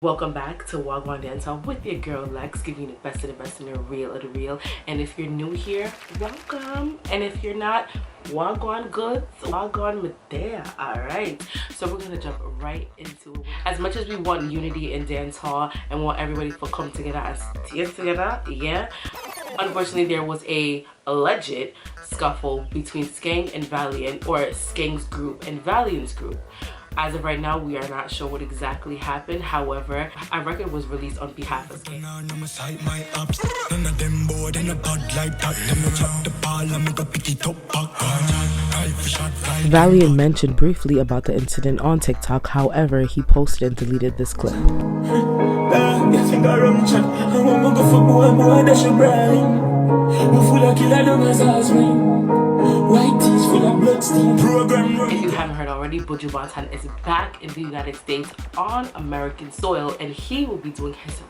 Welcome back to Gwaan Dancehall with your girl Lex, giving you the best of the best and the real of the real. And if you're new here, welcome. And if you're not, Gwaan goods, Gwaan Medea. Alright, so we're gonna jump right into it. As much as we want unity in dancehall and want everybody to come together and stay together, yeah, unfortunately there was a alleged scuffle between Skeng and Valiant, or Skeng's group and Valiant's group. As of right now, we are not sure what exactly happened. However, our record was released on behalf of Skeng. Valiant mentioned briefly about the incident on TikTok. However, he posted and deleted this clip. If you haven't heard already, Buju is back in the United States on American soil, and he will be doing his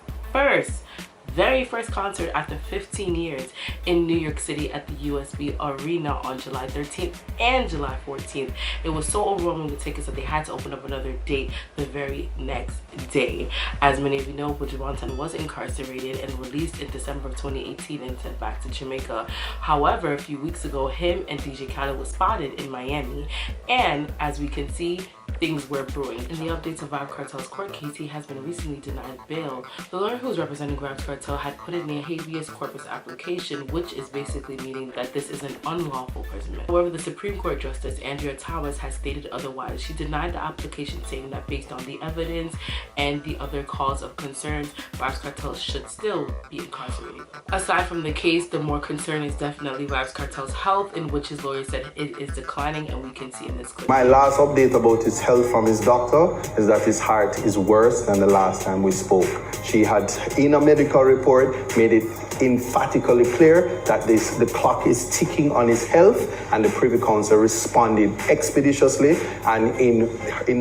very first concert after 15 years in New York City at the USB Arena on July 13th and July 14th. It was so overwhelming with tickets that they had to open up another date the very next day. As many of you know, Buju was incarcerated and released in December of 2018 and sent back to Jamaica. However, a few weeks ago, him and DJ Khaled was spotted in Miami, and as we can see, things were brewing. In the updates of Vybz Kartel's court case, he has been recently denied bail. The lawyer who's representing Vybz Kartel had put in a habeas corpus application, which is basically meaning that this is an unlawful imprisonment. However, the Supreme Court Justice Andrea Thomas has stated otherwise. She denied the application, saying that based on the evidence and the other cause of concerns, Vybz Kartel should still be incarcerated. Aside from the case, the more concern is definitely Vybz Kartel's health, in which his lawyer said it is declining, and we can see in this clip. My last update about his health from his doctor is that his heart is worse than the last time we spoke. She had, in a medical report, made it emphatically clear that the clock is ticking on his health, and the Privy Council responded expeditiously and in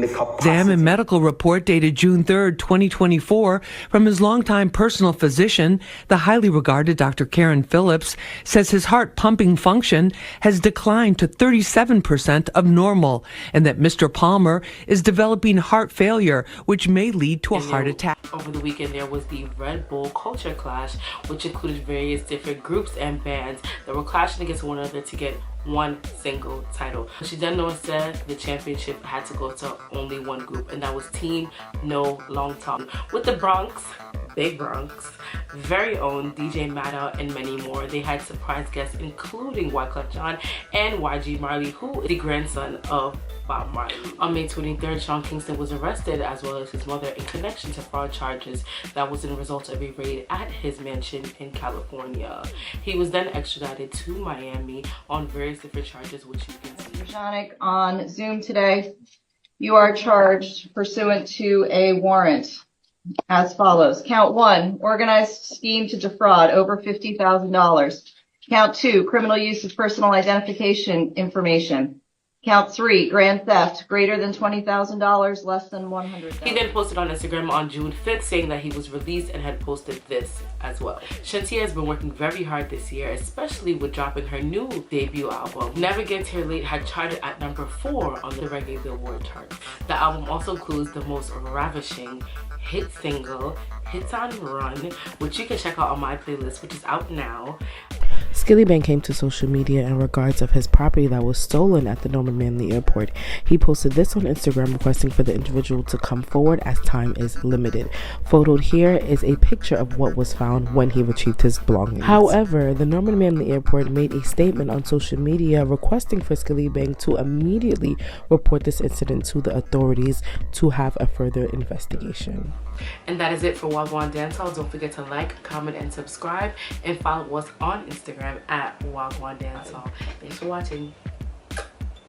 the capacity. Exam and medical report dated June 3rd, 2024, from his longtime personal physician, the highly regarded Dr. Karen Phillips, says his heart pumping function has declined to 37% of normal, and that Mr. Palmer is developing heart failure, which may lead to a heart attack. Over the weekend, there was the Red Bull Culture Clash, which included various different groups and bands that were clashing against one another to get one single title. She then said the championship had to go to only one group, and that was Team No Long Tom, with the Bronx, Big Bronx, very own DJ Maddow, and many more. They had surprise guests including Wyclef Jean and YG Marley, who is the grandson of Bob Marley. On May 23rd, Sean Kingston was arrested, as well as his mother, in connection to fraud charges that was in result of a raid at his mansion in California. He was then extradited to Miami on various different charges, which you can see. Jonic on Zoom today. You are charged pursuant to a warrant as follows. Count 1, organized scheme to defraud over $50,000. Count 2, criminal use of personal identification information. Count 3, grand theft, greater than $20,000, less than $100,000. He then posted on Instagram on June 5th saying that he was released, and had posted this as well. Shantia has been working very hard this year, especially with dropping her new debut album. Never Gets Here Late had charted at number 4 on the reggae Billboard chart. The album also includes the most ravishing hit single, Hits on Run, which you can check out on my playlist, which is out now. Skillibeng came to social media in regards of his property that was stolen at the Norman Manley Airport. He posted this on Instagram, requesting for the individual to come forward as time is limited. Photoed here is a picture of what was found when he retrieved his belongings. However, the Norman Manley Airport made a statement on social media requesting for Skillibeng to immediately report this incident to the authorities to have a further investigation. And that is it for Gwaan Dancehall. Don't forget to like, comment, and subscribe, and follow us on Instagram at Gwaan Dancehall. Thanks for watching.